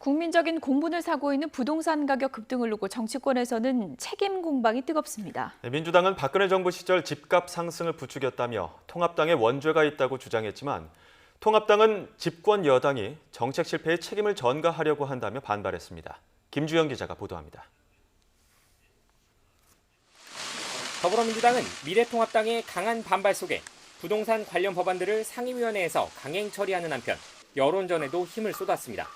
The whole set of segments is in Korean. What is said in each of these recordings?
국민적인 공분을 사고 있는 부동산 가격 급등을 놓고 정치권에서는 책임 공방이 뜨겁습니다. 민주당은 박근혜 정부 시절 집값 상승을 부추겼다며 통합당에 원죄가 있다고 주장했지만 통합당은 집권 여당이 정책 실패의 책임을 전가하려고 한다며 반발했습니다. 김주영 기자가 보도합니다. 더불어민주당은 미래통합당의 강한 반발 속에 부동산 관련 법안들을 상임위원회에서 강행 처리하는 한편 여론전에도 힘을 쏟았습니다.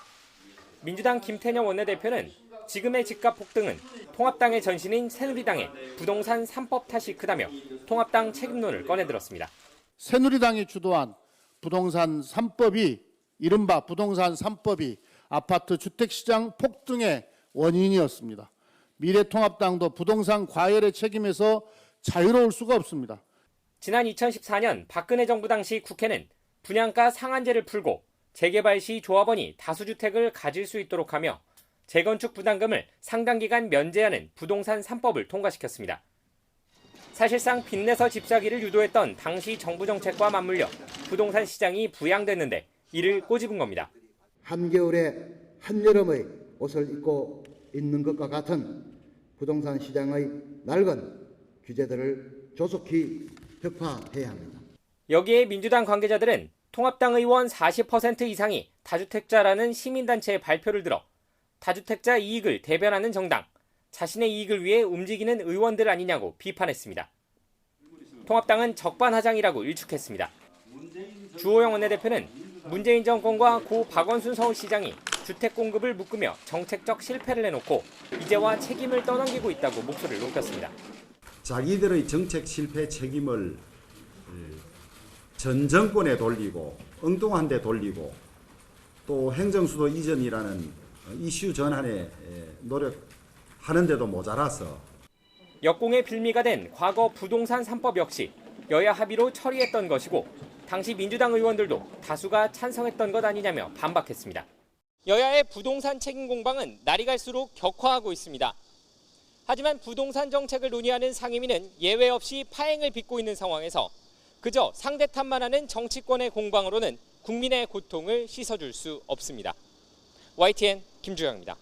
민주당 김태년 원내대표는 지금의 집값 폭등은 통합당의 전신인 새누리당의 부동산 3법 탓이 크다며 통합당 책임론을 꺼내들었습니다. 새누리당이 주도한 부동산 3법이 이른바 부동산 3법이 아파트 주택시장 폭등의 원인이었습니다. 미래통합당도 부동산 과열의 책임에서 자유로울 수가 없습니다. 지난 2014년 박근혜 정부 당시 국회는 분양가 상한제를 풀고 재개발 시 조합원이 다수주택을 가질 수 있도록 하며 재건축 부담금을 상당 기간 면제하는 부동산 3법을 통과시켰습니다. 사실상 빚내서 집 사기를 유도했던 당시 정부 정책과 맞물려 부동산 시장이 부양됐는데 이를 꼬집은 겁니다. 한겨울에 한여름의 옷을 입고 있는 것과 같은 부동산 시장의 낡은 규제들을 조속히 격파해야 합니다. 여기에 민주당 관계자들은 통합당 의원 40% 이상이 다주택자라는 시민단체의 발표를 들어 다주택자 이익을 대변하는 정당, 자신의 이익을 위해 움직이는 의원들 아니냐고 비판했습니다. 통합당은 적반하장이라고 일축했습니다. 주호영 원내대표는 문재인 정권과 고 박원순 서울시장이 주택 공급을 묶으며 정책적 실패를 해놓고 이제와 책임을 떠넘기고 있다고 목소리를 높였습니다. 자기들의 정책 실패 책임을 전 정권에 돌리고 엉뚱한 데 돌리고 또 행정수도 이전이라는 이슈 전환에 노력하는데도 모자라서 역공의 빌미가 된 과거 부동산 3법 역시 여야 합의로 처리했던 것이고 당시 민주당 의원들도 다수가 찬성했던 것 아니냐며 반박했습니다. 여야의 부동산 책임 공방은 날이 갈수록 격화하고 있습니다. 하지만 부동산 정책을 논의하는 상임위는 예외 없이 파행을 빚고 있는 상황에서 그저 상대 탓만 하는 정치권의 공방으로는 국민의 고통을 씻어줄 수 없습니다. YTN 김주영입니다.